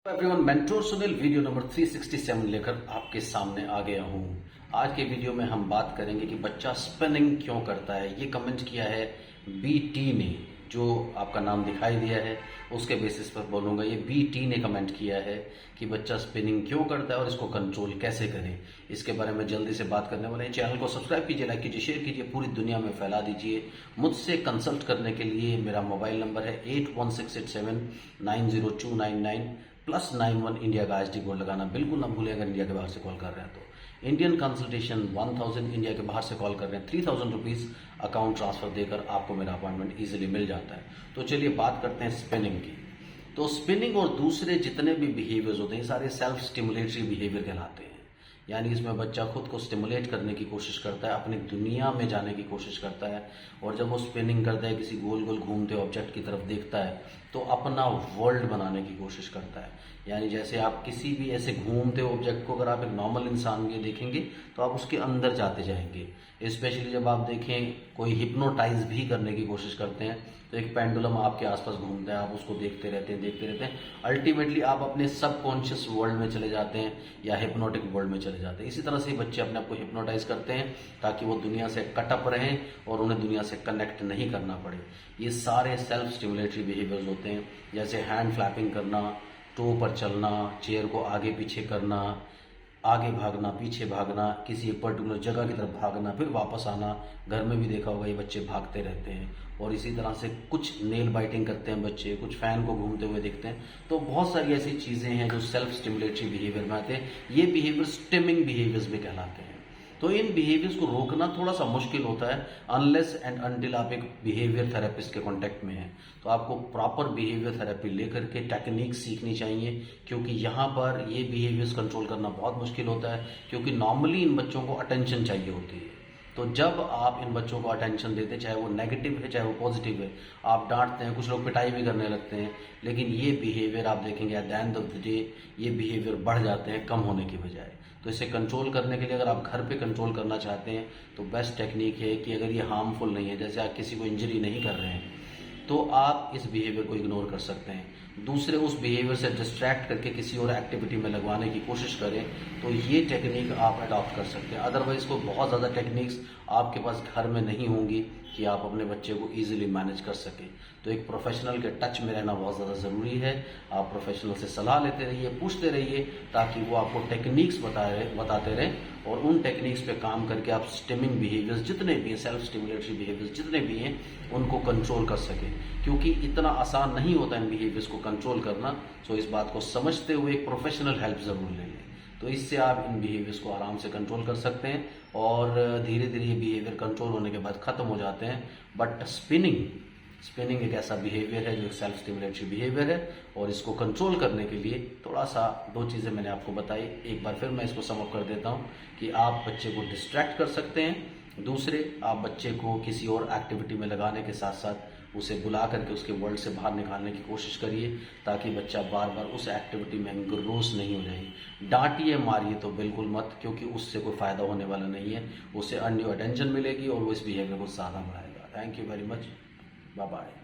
Everyone, mentor Sunil video number 367 लेकर आपके सामने आ गया हूं। आज के वीडियो में हम बात करेंगे कि बच्चा स्पिनिंग क्यों करता है। ये कमेंट किया है BT ने, जो आपका नाम दिखाई दिया है उसके बेसिस पर बोलूंगा। ये BT ने कमेंट किया है कि बच्चा स्पिनिंग क्यों करता है और इसको कंट्रोल कैसे करें। इसके बारे में जल्दी से बात करने वाले हैं। चैनल को सब्सक्राइब कीजिए, लाइक कीजिए, शेयर कीजिए, पूरी दुनिया में फैला दीजिए। मुझसे कंसल्ट करने के लिए मेरा मोबाइल नंबर है 8168790299 +91 इंडिया का SD कोड लगाना बिल्कुल ना भूलें। अगर इंडिया के बाहर से कॉल कर रहे हैं तो इंडियन कंसल्टेशन 1000, इंडिया के बाहर से कॉल कर रहे हैं 3000 रुपीज अकाउंट ट्रांसफर देकर आपको मेरा अपॉइंटमेंट इजीली मिल जाता है। तो चलिए बात करते हैं स्पिनिंग की। तो स्पिनिंग और दूसरे जितने भी बिहेवियर्स होते हैं सारे सेल्फ स्टिमुलेटरी बिहेवियर कहलाते हैं। यानी इसमें बच्चा खुद को स्टिमुलेट करने की कोशिश करता है, अपनी दुनिया में जाने की कोशिश करता है। और जब वो स्पिनिंग करता है, किसी गोल गोल घूमते ऑब्जेक्ट की तरफ देखता है तो अपना वर्ल्ड बनाने की कोशिश करता है। यानी जैसे आप किसी भी ऐसे घूमते ऑब्जेक्ट को अगर आप एक नॉर्मल इंसान के देखेंगे तो आप उसके अंदर जाते जाएंगे। स्पेशली जब आप देखें कोई हिप्नोटाइज भी करने की कोशिश करते हैं तो एक पेंडुलम आपके आसपास घूमता है, आप उसको देखते रहते हैं। अल्टीमेटली आप अपने सबकॉन्शियस वर्ल्ड में चले जाते हैं या हिप्नोटिक वर्ल्ड में चले जाते हैं। इसी तरह से बच्चे अपने आप को हिप्नोटाइज करते हैं ताकि वो दुनिया से कटअप रहें और उन्हें दुनिया से कनेक्ट नहीं करना पड़े। ये सारे सेल्फ स्टिमुलेटरी बिहेवियर्स होते हैं, जैसे हैंड फ्लैपिंग करना, टो पर चलना, चेयर को आगे पीछे करना, आगे भागना, पीछे भागना, किसी एक पर्टिकुलर जगह की तरफ भागना, फिर वापस आना। घर में भी देखा होगा ये बच्चे भागते रहते हैं। और इसी तरह से कुछ नेल बाइटिंग करते हैं बच्चे, कुछ फैन को घूमते हुए देखते हैं। तो बहुत सारी ऐसी चीजें हैं जो सेल्फ स्टिमुलेटरी बिहेवियर में आते हैं। ये बिहेवियर स्टिमिंग बिहेवियर्स भी कहलाते हैं। तो इन बिहेवियर्स को रोकना थोड़ा सा मुश्किल होता है अनलेस एंड अनटिल आप एक बिहेवियर थेरेपिस्ट के कांटेक्ट में हैं। तो आपको प्रॉपर बिहेवियर थेरेपी लेकर के टेक्निक सीखनी चाहिए, क्योंकि यहाँ पर ये बिहेवियर्स कंट्रोल करना बहुत मुश्किल होता है। क्योंकि नॉर्मली इन बच्चों को अटेंशन चाहिए होती है। तो जब आप इन बच्चों को अटेंशन देते हैं, चाहे वो नेगेटिव है चाहे वो पॉजिटिव है, आप डांटते हैं, कुछ लोग पिटाई भी करने लगते हैं, लेकिन ये बिहेवियर आप देखेंगे at the end of the day ये बिहेवियर बढ़ जाते हैं कम होने की बजाय। तो इसे कंट्रोल करने के लिए अगर आप घर पे कंट्रोल करना चाहते हैं तो बेस्ट टेक्निक है कि अगर ये हार्मफुल नहीं है, जैसे आप किसी को इंजरी नहीं कर रहे हैं, तो आप इस बिहेवियर को इग्नोर कर सकते हैं। दूसरे उस बिहेवियर से डिस्ट्रैक्ट करके किसी और एक्टिविटी में लगवाने की कोशिश करें तो ये टेक्निक आप अडॉप्ट कर सकते हैं। अदरवाइज को बहुत ज़्यादा टेक्निक्स आपके पास घर में नहीं होंगी कि आप अपने बच्चे को ईजिली मैनेज कर सकें। तो एक प्रोफेशनल के टच में रहना बहुत ज़्यादा ज़रूरी है। आप प्रोफेशनल से सलाह लेते रहिए, पूछते रहिए, ताकि वो आपको टेक्निक्स बताते रहें और उन टेक्निक्स पे काम करके आप स्टिमिंग बिहेवियर्स जितने भी हैं, सेल्फ स्टिमुलेटरी बिहेवियर्स जितने भी हैं, उनको कंट्रोल कर सकें। क्योंकि इतना आसान नहीं होता इन बिहेवियर्स को कंट्रोल करना। सो इस बात को समझते हुए एक प्रोफेशनल हेल्प ज़रूर ले लें। तो इससे आप इन बिहेवियर्स को आराम से कंट्रोल कर सकते हैं और धीरे धीरे ये बिहेवियर कंट्रोल होने के बाद ख़त्म हो जाते हैं। बट स्पिनिंग एक ऐसा बिहेवियर है जो एक सेल्फ स्टिमुलेटरी बिहेवियर है और इसको कंट्रोल करने के लिए थोड़ा सा दो चीज़ें मैंने आपको बताई। एक बार फिर मैं इसको सम अप कर देता हूँ कि आप बच्चे को डिस्ट्रैक्ट कर सकते हैं। दूसरे, आप बच्चे को किसी और एक्टिविटी में लगाने के साथ साथ उसे बुला करके उसके वर्ल्ड से बाहर निकालने की कोशिश करिए, ताकि बच्चा बार बार उस एक्टिविटी में एंग्रोस नहीं हो जाए। डांटिए मारिए तो बिल्कुल मत, क्योंकि उससे कोई फ़ायदा होने वाला नहीं है। उसे अनड्यू अटेंशन मिलेगी और वो इस बिहेवियर को ज़्यादा बढ़ाएगा। Thank you very much, bye bye.